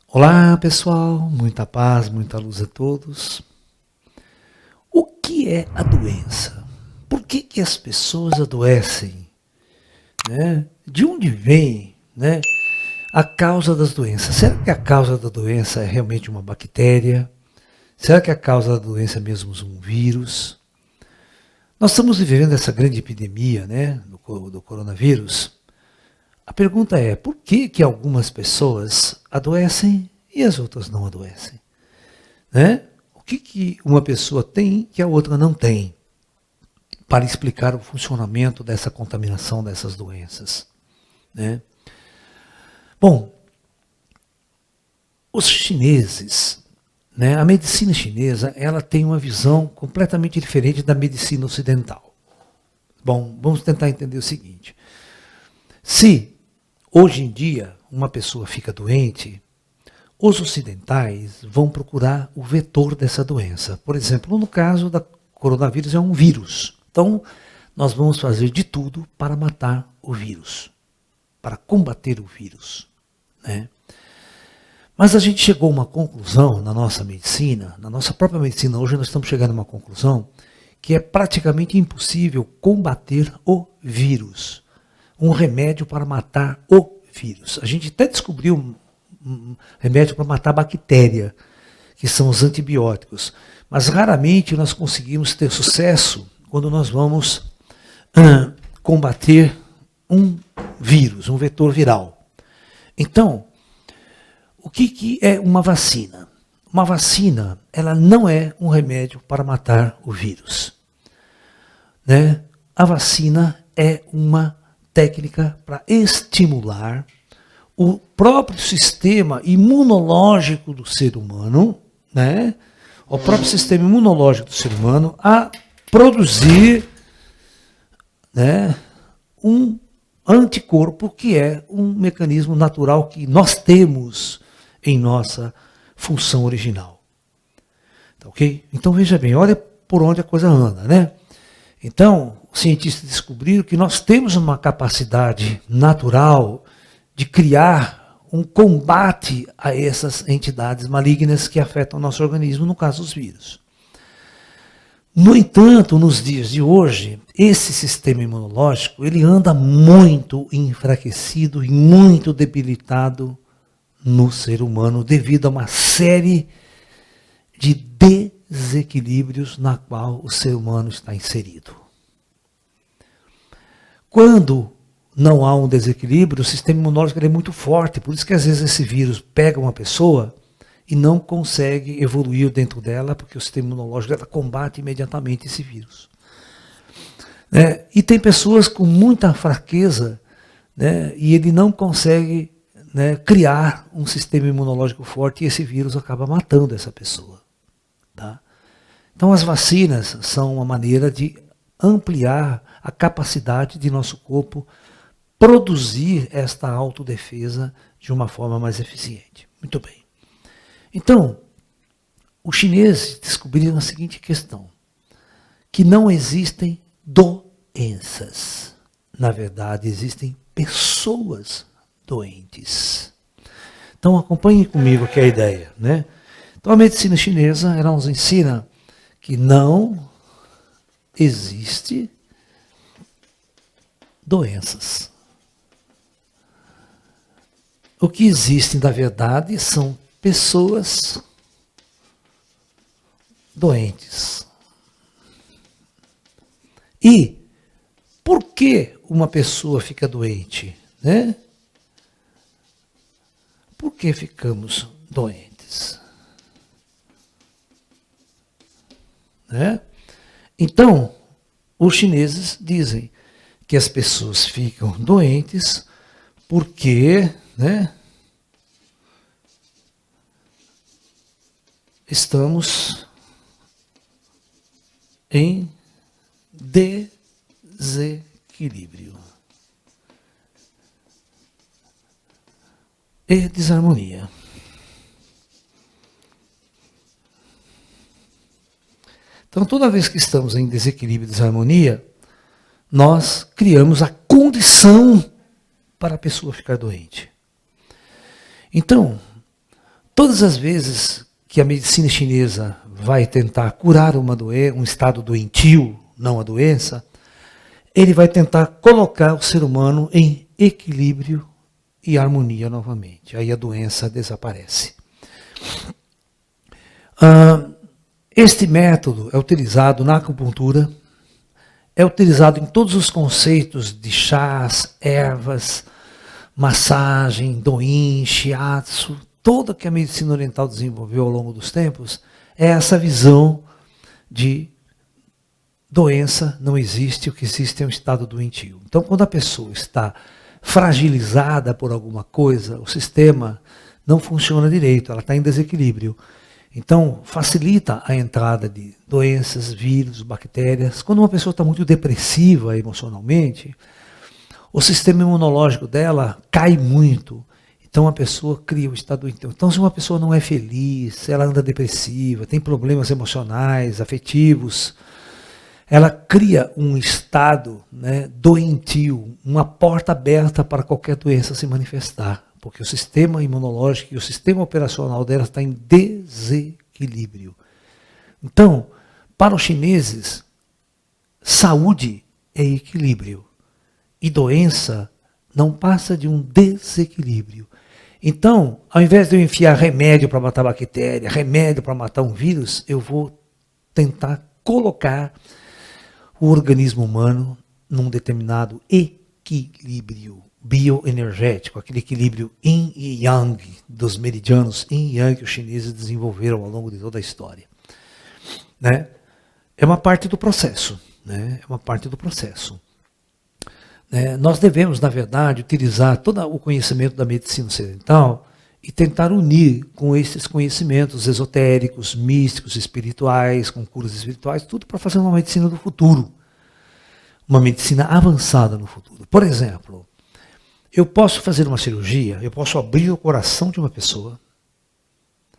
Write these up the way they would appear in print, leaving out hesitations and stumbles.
Olá pessoal, muita paz, muita luz a todos. O que é a doença? Por que as pessoas adoecem? De onde vem, a causa das doenças? Será que a causa da doença é realmente uma bactéria? Será que a causa da doença é mesmo um vírus? Nós estamos vivendo essa grande epidemia, do coronavírus. A pergunta é, por que algumas pessoas adoecem e as outras não adoecem? O que uma pessoa tem que a outra não tem? Para explicar o funcionamento dessa contaminação dessas doenças. Bom, os chineses, a medicina chinesa, ela tem uma visão completamente diferente da medicina ocidental. Bom, vamos tentar entender o seguinte. Se hoje em dia uma pessoa fica doente, os ocidentais vão procurar o vetor dessa doença. Por exemplo, no caso da coronavírus é um vírus. Então, nós vamos fazer de tudo para matar o vírus, para combater o vírus. Mas a gente chegou a uma conclusão na nossa medicina, na nossa própria medicina, hoje nós estamos chegando a uma conclusão que é praticamente impossível combater o vírus. Um remédio para matar o vírus. A gente até descobriu um remédio para matar a bactéria, que são os antibióticos. Mas raramente nós conseguimos ter sucesso quando nós vamos combater um vírus, um vetor viral. Então, o que é uma vacina? Uma vacina, ela não é um remédio para matar o vírus. A vacina é uma técnica para estimular o próprio sistema imunológico do ser humano, o próprio sistema imunológico do ser humano a produzir um anticorpo que é um mecanismo natural que nós temos em nossa função original. Tá, ok? Então veja bem, olha por onde a coisa anda, Então, os cientistas descobriram que nós temos uma capacidade natural de criar um combate a essas entidades malignas que afetam o nosso organismo, no caso os vírus. No entanto, nos dias de hoje, esse sistema imunológico ele anda muito enfraquecido e muito debilitado no ser humano devido a uma série de desequilíbrios na qual o ser humano está inserido. Quando não há um desequilíbrio, o sistema imunológico é muito forte, por isso que às vezes esse vírus pega uma pessoa e não consegue evoluir dentro dela, porque o sistema imunológico ela combate imediatamente esse vírus. E tem pessoas com muita fraqueza, e ele não consegue criar um sistema imunológico forte e esse vírus acaba matando essa pessoa. Tá? Então as vacinas são uma maneira de ampliar a capacidade de nosso corpo produzir esta autodefesa de uma forma mais eficiente. Muito bem. Então, os chineses descobriram a seguinte questão, que não existem doenças. Na verdade, existem pessoas doentes. Então, acompanhem comigo aqui a ideia. Então, a medicina chinesa, ela nos ensina que não existe doenças. O que existe, na verdade, são pessoas doentes. E por que uma pessoa fica doente? Por que ficamos doentes? Então, os chineses dizem que as pessoas ficam doentes porque estamos em desequilíbrio e desarmonia. Então, toda vez que estamos em desequilíbrio e desarmonia, nós criamos a condição para a pessoa ficar doente. Então, Todas as vezes que a medicina chinesa vai tentar curar um estado doentio, não a doença, ele vai tentar colocar o ser humano em equilíbrio e harmonia novamente. Aí a doença desaparece. Este método é utilizado na acupuntura, é utilizado em todos os conceitos de chás, ervas, massagem, doin, shiatsu, toda que a medicina oriental desenvolveu ao longo dos tempos, é essa visão de doença não existe, o que existe é um estado doentio. Então, quando a pessoa está fragilizada por alguma coisa, o sistema não funciona direito, ela está em desequilíbrio. Então, facilita a entrada de doenças, vírus, bactérias. Quando uma pessoa está muito depressiva emocionalmente, o sistema imunológico dela cai muito. Então, a pessoa cria um estado doentio. Então, se uma pessoa não é feliz, se ela anda depressiva, tem problemas emocionais, afetivos, ela cria um estado, né, doentio, uma porta aberta para qualquer doença se manifestar. Porque o sistema imunológico e o sistema operacional dela está em desequilíbrio. Então, para os chineses, saúde é equilíbrio. E doença não passa de um desequilíbrio. Então, ao invés de eu enfiar remédio para matar bactéria, remédio para matar um vírus, eu vou tentar colocar o organismo humano num determinado equilíbrio bioenergético, aquele equilíbrio yin e yang, dos meridianos yin e yang que os chineses desenvolveram ao longo de toda a história. Né? É uma parte do processo. Né? É uma parte do processo. Nós devemos, na verdade, utilizar todo o conhecimento da medicina ocidental e tentar unir com esses conhecimentos esotéricos, místicos, espirituais, com curas espirituais, tudo para fazer uma medicina do futuro. Uma medicina avançada no futuro. Por exemplo, eu posso fazer uma cirurgia, eu posso abrir o coração de uma pessoa,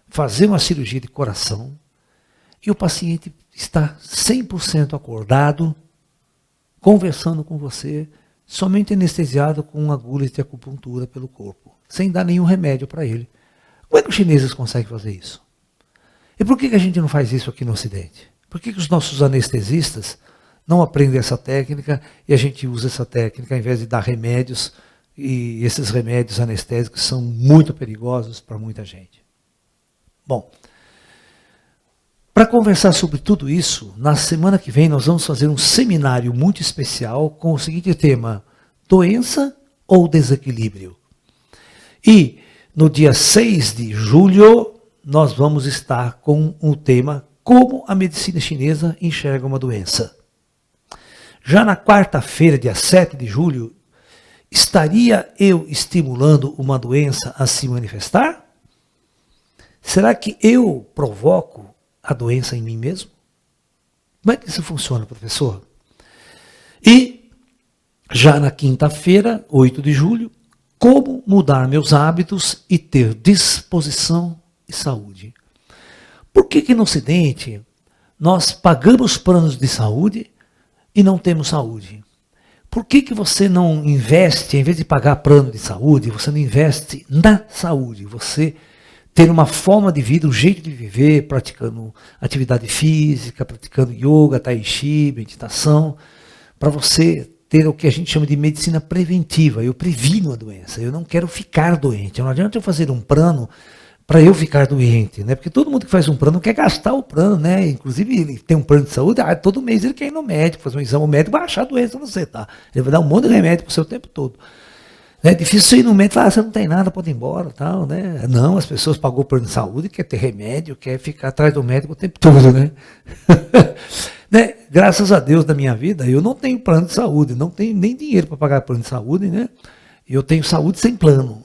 fazer uma cirurgia de coração, e o paciente está 100% acordado, conversando com você, somente anestesiado com agulhas de acupuntura pelo corpo, sem dar nenhum remédio para ele. Como é que os chineses conseguem fazer isso? E por que a gente não faz isso aqui no Ocidente? Por que os nossos anestesistas não aprendem essa técnica e a gente usa essa técnica ao invés de dar remédios? E esses remédios anestésicos são muito perigosos para muita gente. Bom, para conversar sobre tudo isso, na semana que vem nós vamos fazer um seminário muito especial com o seguinte tema: doença ou desequilíbrio? E no dia 6 de julho nós vamos estar com o tema como a medicina chinesa enxerga uma doença. Já na quarta-feira, dia 7 de julho, estaria eu estimulando uma doença a se manifestar? Será que eu provoco a doença em mim mesmo? Como é que isso funciona, professor? E já na quinta-feira, 8 de julho, como mudar meus hábitos e ter disposição e saúde? Por que no Ocidente nós pagamos planos de saúde e não temos saúde? Por que você não investe, em vez de pagar plano de saúde, você não investe na saúde? Você ter uma forma de vida, um jeito de viver, praticando atividade física, praticando yoga, tai chi, meditação, para você ter o que a gente chama de medicina preventiva. Eu previno a doença, eu não quero ficar doente. Não adianta eu fazer um plano para eu ficar doente, né? Porque todo mundo que faz um plano quer gastar o plano, né? Inclusive, ele tem um plano de saúde, todo mês ele quer ir no médico, fazer um exame, o médico vai achar a doença você, tá? Ele vai dar um monte de remédio para o seu tempo todo. É difícil você ir no médico e falar, você não tem nada, pode ir embora, tal, né? Não, as pessoas pagou o plano de saúde, quer ter remédio, quer ficar atrás do médico o tempo todo, né? Né? Graças a Deus, na minha vida, eu não tenho plano de saúde, não tenho nem dinheiro para pagar plano de saúde, né? Eu tenho saúde sem plano.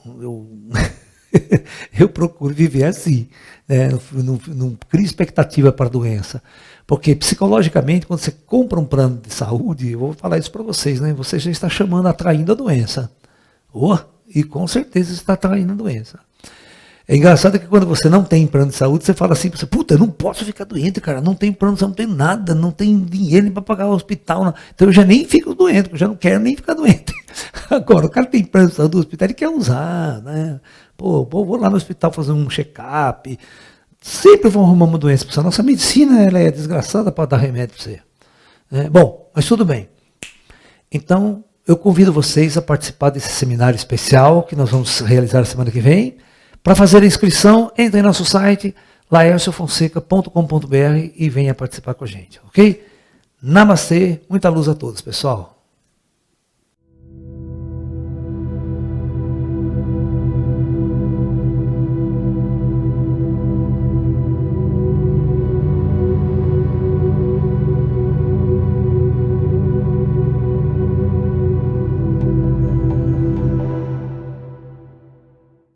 Eu procuro viver assim, né? Não crio expectativa para a doença. Porque psicologicamente, quando você compra um plano de saúde, eu vou falar isso para vocês, né? Você já está chamando, atraindo a doença. E com certeza está atraindo a doença. É engraçado que quando você não tem plano de saúde, você fala assim, puta, eu não posso ficar doente, cara, não tem plano de saúde, não tem nada, não tem dinheiro para pagar o hospital, não. Então eu já nem fico doente, eu já não quero nem ficar doente. Agora, o cara tem plano de saúde do hospital, ele quer usar, né? Pô, vou lá no hospital fazer um check-up. Sempre vão arrumar uma doença para você. A nossa medicina ela é desgraçada para dar remédio para você. Bom, mas tudo bem. Então, eu convido vocês a participar desse seminário especial que nós vamos realizar semana que vem. Para fazer a inscrição, entre em nosso site, laerciofonseca.com.br e venha participar com a gente, ok? Namastê, muita luz a todos, pessoal.